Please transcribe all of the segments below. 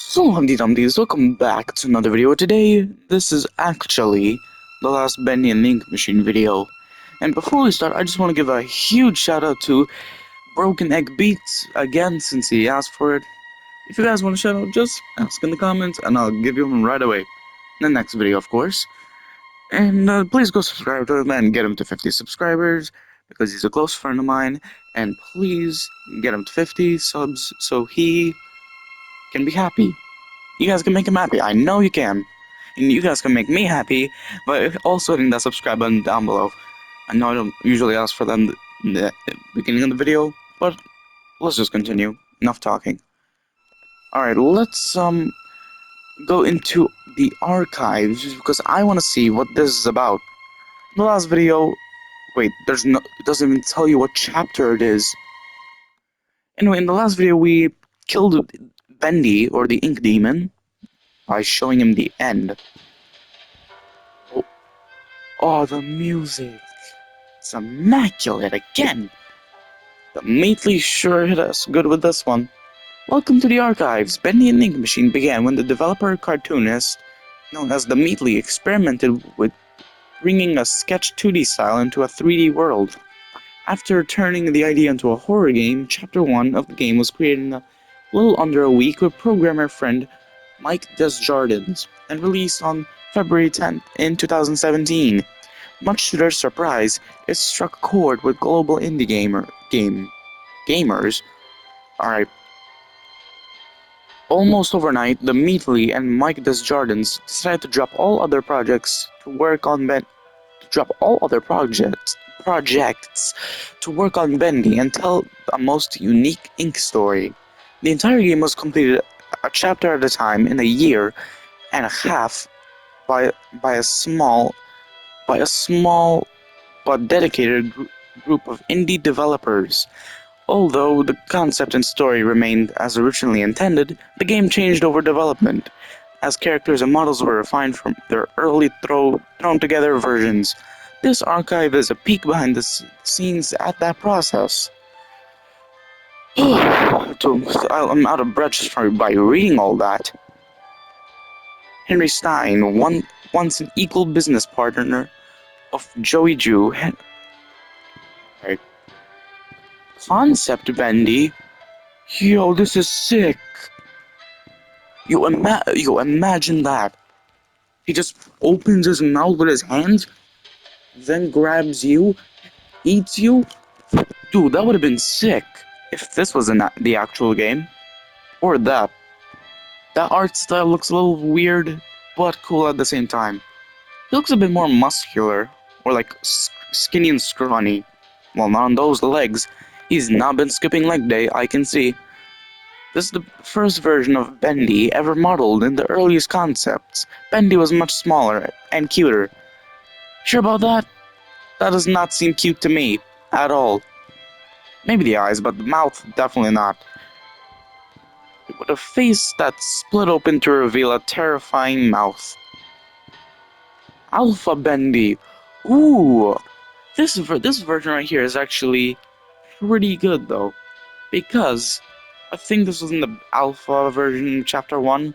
So Humpty Dumptys, welcome back to another video. Today, this is actually the last Bendy and Ink Machine video. And before we start, I just want to give a huge shout out to Broken Egg Beats again, since he asked for it. If you guys want a shout out, just ask in the comments and I'll give you one right away. In the next video, of course. And please go subscribe to him and get him to 50 subscribers, because he's a close friend of mine. And please get him to 50 subs so he can be happy. You guys can make him happy. I know you can. And you guys can make me happy by also hitting that subscribe button down below. I know I don't usually ask for them in the beginning of the video, but let's just continue. Enough talking. Alright, let's go into the archives, just because I want to see what this is about. In the last video, wait, it doesn't even tell you what chapter it is. Anyway, in the last video we killed Bendy, or the Ink Demon, by showing him the end. Oh, the music. It's immaculate again. The Meatly sure hit us good with this one. Welcome to the archives. Bendy and the Ink Machine began when the developer cartoonist known as the Meatly experimented with bringing a sketch 2D style into a 3D world. After turning the idea into a horror game, Chapter 1 of the game was created in a little under a week with programmer friend Mike Desjardins and released on February 10th in 2017. Much to their surprise, it struck a chord with global indie gamers. Alright. Almost overnight, the Meatly and Mike Desjardins decided to drop all other projects to work on Bendy and tell a most unique Ink story. The entire game was completed a chapter at a time in a year and a half by a small but dedicated group of indie developers. Although the concept and story remained as originally intended, the game changed over development, as characters and models were refined from their early thrown together versions. This archive is a peek behind the scenes at that process. I'm out of breath just by reading all that. Henry Stein, once an equal business partner of Joey Jew, concept Bendy. Yo, this is sick. You imagine that. He just opens his mouth with his hands, then grabs you, eats you. Dude, that would have been sick if this was the actual game. Or that. That art style looks a little weird, but cool at the same time. He looks a bit more muscular, or like skinny and scrawny. Well, not on those legs. He's not been skipping leg day, I can see. This is the first version of Bendy ever modeled in the earliest concepts. Bendy was much smaller and cuter. Sure about that? That does not seem cute to me, at all. Maybe the eyes, but the mouth, definitely not. With a face that split open to reveal a terrifying mouth. Alpha Bendy. Ooh! This version right here is actually pretty good, though. Because I think this was in the alpha version, chapter 1.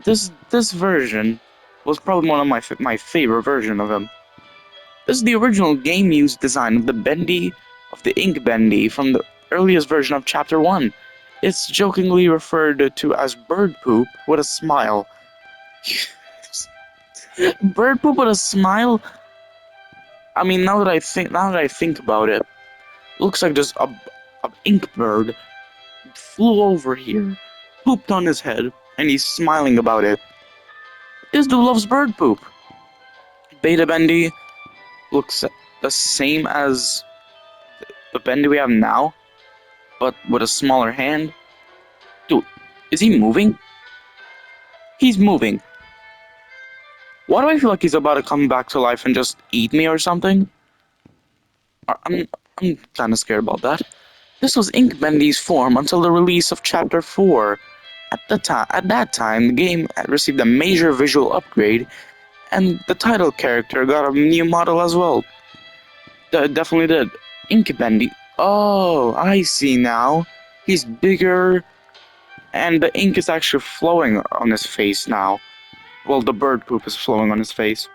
This version was probably one of my favorite version of him. This is the original game used design of the Ink Bendy from the earliest version of chapter 1. It's jokingly referred to as bird poop with a smile. Bird poop with a smile? I mean, now that I think about it, looks like just a ink bird flew over here, pooped on his head, and he's smiling about it. This dude loves bird poop. Beta Bendy looks the same as the Bendy we have now, but with a smaller hand. Dude, is he moving? He's moving. Why do I feel like he's about to come back to life and just eat me or something? I'm kind of scared about that. This was Ink Bendy's form until the release of Chapter 4. At that time, the game had received a major visual upgrade, and the title character got a new model as well. Definitely did. Ink Bendy. Oh, I see now. He's bigger and the ink is actually flowing on his face now. Well, the bird poop is flowing on his face.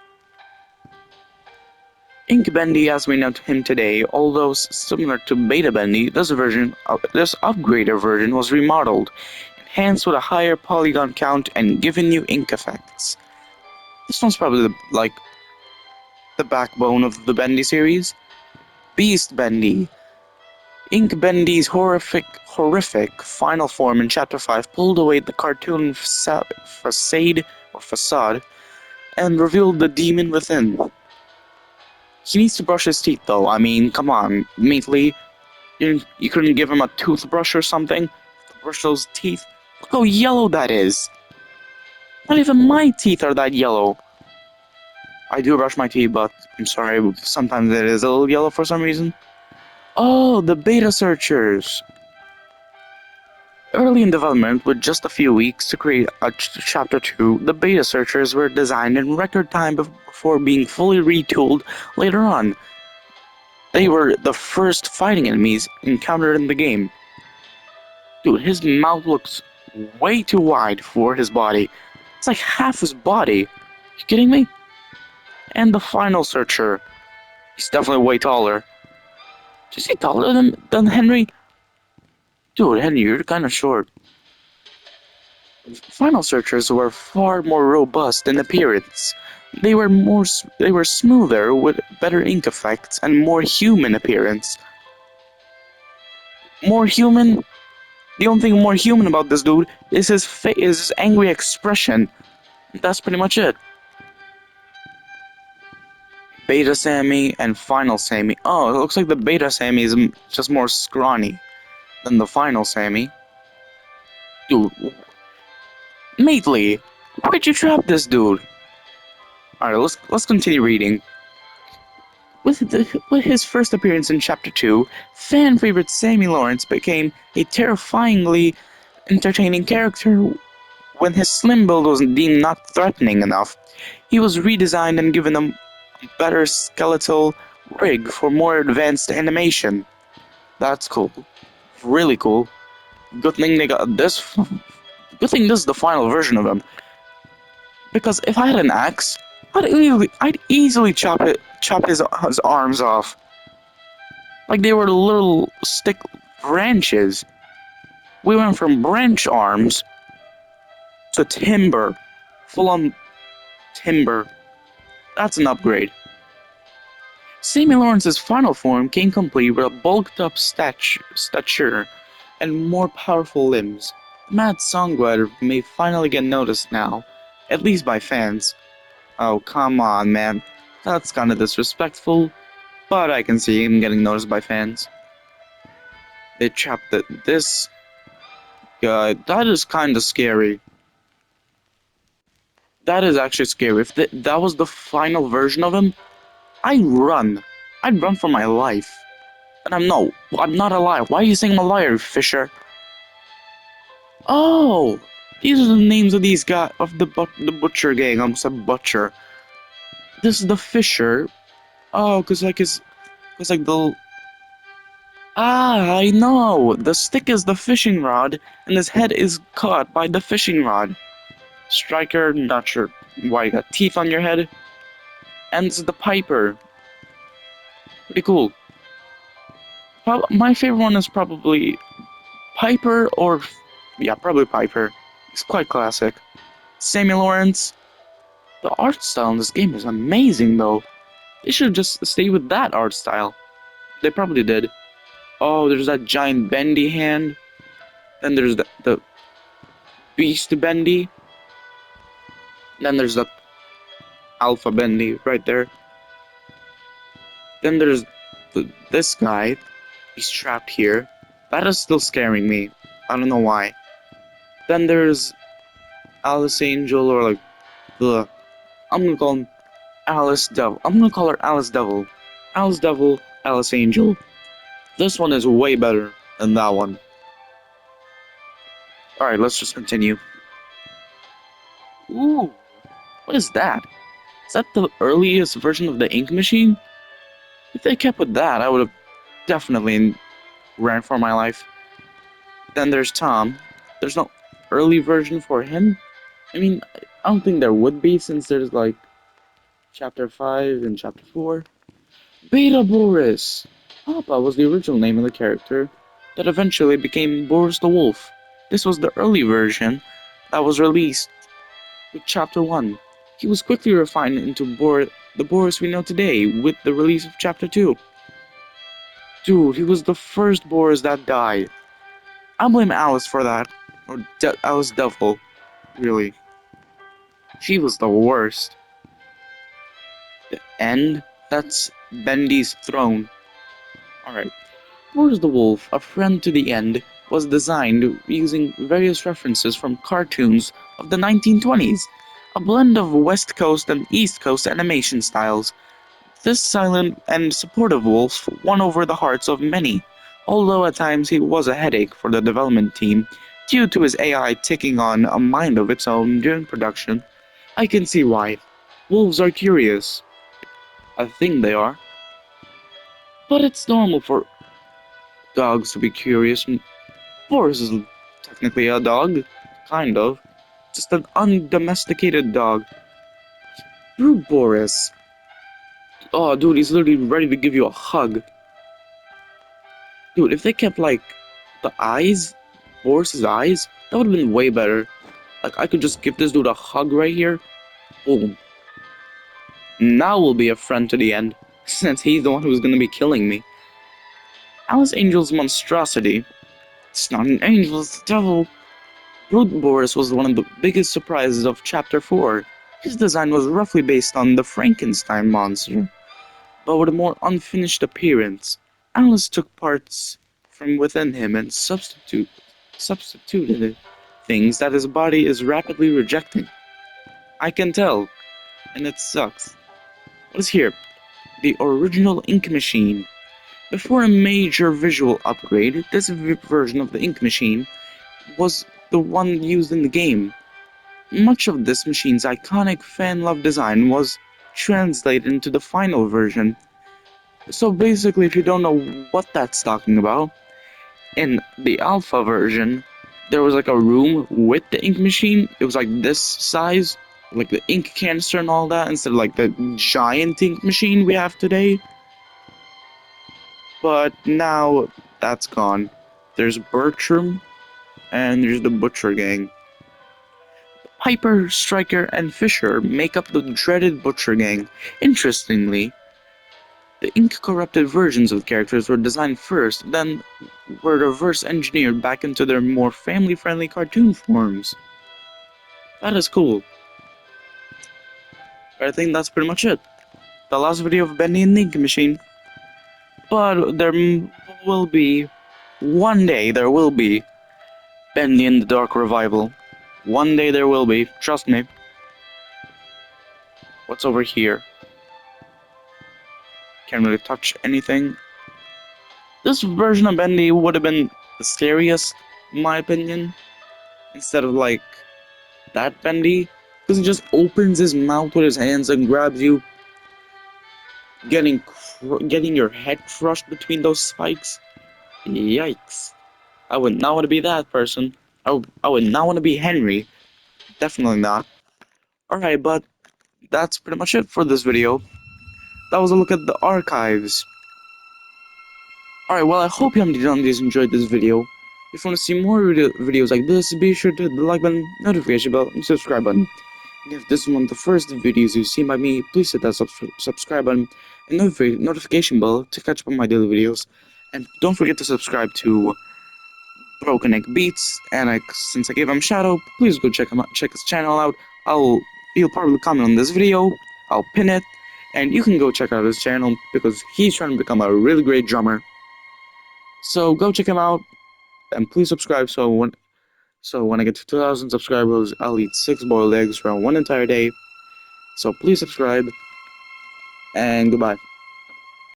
Ink Bendy, as we know him today, although similar to Beta Bendy, this upgraded version was remodeled, enhanced with a higher polygon count, and given new ink effects. This one's probably the backbone of the Bendy series. Beast Bendy. Ink Bendy's horrific final form in Chapter 5 pulled away the cartoon facade and revealed the demon within. He needs to brush his teeth though. I mean, come on, Meatley. You couldn't give him a toothbrush or something to brush those teeth? Look how yellow that is. Not even my teeth are that yellow. I do brush my teeth, but I'm sorry, sometimes it is a little yellow for some reason. Oh, the beta searchers. Early in development, with just a few weeks to create a Chapter 2, the beta searchers were designed in record time before being fully retooled later on. They were the first fighting enemies encountered in the game. Dude, his mouth looks way too wide for his body. It's like half his body. You kidding me? And the final searcher. He's definitely way taller. Is he taller than Henry? Dude, Henry, you're kinda short. Final searchers were far more robust in appearance. They were smoother with better ink effects and more human appearance. More human? The only thing more human about this dude is his angry expression. That's pretty much it. Beta Sammy and Final Sammy. Oh, it looks like the Beta Sammy is just more scrawny than the Final Sammy. Dude, Matley, why'd you trap this dude? Alright, let's continue reading. With his first appearance in Chapter 2, fan favorite Sammy Lawrence became a terrifyingly entertaining character when his slim build was deemed not threatening enough. He was redesigned and given a better skeletal rig for more advanced animation. That's cool. Really cool. Good thing they got this. Good thing this is the final version of him. Because if I had an axe, I'd easily chop his arms off. Like they were little stick branches. We went from branch arms to timber. Full on timber. That's an upgrade. Sammy Lawrence's final form came complete with a bulked up stature and more powerful limbs. The mad songwriter may finally get noticed now, at least by fans. Oh, come on, man. That's kinda disrespectful, but I can see him getting noticed by fans. They trapped this guy. That is kinda scary. That is actually scary. If that was the final version of him, I'd run. I'd run for my life. And I'm not a liar. Why are you saying I'm a liar, Fisher? Oh, these are the names of these guys of the butcher gang. I almost said butcher. This is the Fisher. Oh, cause like the. Ah, I know. The stick is the fishing rod, and his head is caught by the fishing rod. Striker, not sure why you got teeth on your head. And it's the Piper. Pretty cool. My favorite one is probably Piper or... Yeah, probably Piper. It's quite classic. Sammy Lawrence. The art style in this game is amazing though. They should just stay with that art style. They probably did. Oh, there's that giant Bendy hand. Then there's the Beast Bendy. Then there's the Alpha Bendy right there. Then there's this guy. He's trapped here. That is still scaring me. I don't know why. Then there's Alice Angel, or like the... I'm gonna call him Alice Devil. I'm gonna call her Alice Devil. Alice Devil, Alice Angel. This one is way better than that one. Alright, let's just continue. Ooh, what is that? Is that the earliest version of the ink machine? If they kept with that, I would have definitely ran for my life. Then there's Tom. There's no... early version for him? I mean, I don't think there would be, since there's like Chapter 5 and Chapter 4. Beta Boris! Papa was the original name of the character that eventually became Boris the Wolf. This was the early version that was released with Chapter 1. He was quickly refined into the Boris we know today with the release of Chapter 2. Dude, he was the first Boris that died. I blame Alice for that. Or Alice Devil, really. She was the worst. The end? That's Bendy's throne. Alright. Boris the Wolf, A Friend to the End, was designed using various references from cartoons of the 1920s, a blend of West Coast and East Coast animation styles. This silent and supportive wolf won over the hearts of many, although at times he was a headache for the development team due to his AI taking on a mind of its own during production. I can see why. Wolves are curious. I think they are. But it's normal for dogs to be curious. Boris is technically a dog. Kind of. Just an undomesticated dog. Rude Boris. Oh, dude, he's literally ready to give you a hug. Dude, if they kept, like, the eyes, Boris's eyes, that would have been way better. Like, I could just give this dude a hug right here. Boom. Now we'll be a friend to the end, since he's the one who's gonna be killing me. Alice Angel's monstrosity. It's not an angel, it's the devil. Rude Boris was one of the biggest surprises of Chapter 4. His design was roughly based on the Frankenstein monster, but with a more unfinished appearance. Alice took parts from within him and substituted things that his body is rapidly rejecting. I can tell, and it sucks. What is here? The original ink machine. Before a major visual upgrade, this version of the ink machine was the one used in the game. Much of this machine's iconic fan-loved design was translated into the final version. So basically, if you don't know what that's talking about, in the alpha version, there was like a room with the ink machine. It was like this size, like the ink canister and all that, instead of like the giant ink machine we have today. But now that's gone. There's Bertram, and there's the Butcher Gang. Piper, Striker, and Fisher make up the dreaded Butcher Gang. Interestingly, the ink-corrupted versions of the characters were designed first, then were reverse-engineered back into their more family-friendly cartoon forms. That is cool. But I think that's pretty much it. The last video of Bendy and the Ink Machine. But there will be, one day there will be, Bendy and the Dark Revival. One day there will be, trust me. What's over here? Can't really touch anything. This version of Bendy would have been the scariest, in my opinion. Instead of like that Bendy, because he just opens his mouth with his hands and grabs you, getting your head crushed between those spikes. Yikes! I would not want to be that person. I would not want to be Henry. Definitely not. Alright, but that's pretty much it for this video. That was a look at the archives. Alright, well, I hope you enjoyed this video. If you want to see more videos like this, be sure to hit the like button, notification bell, and subscribe button. And if this is one of the first videos you've seen by me, please hit that subscribe button and notification bell to catch up on my daily videos. And don't forget to subscribe to Broken Egg Beats. And since I gave him a shout out, please go check his channel out. He'll probably comment on this video. I'll pin it, and you can go check out his channel because he's trying to become a really great drummer. So go check him out, and please subscribe so when I get to 2,000 subscribers, I'll eat 6 boiled eggs for one entire day. So please subscribe, and goodbye.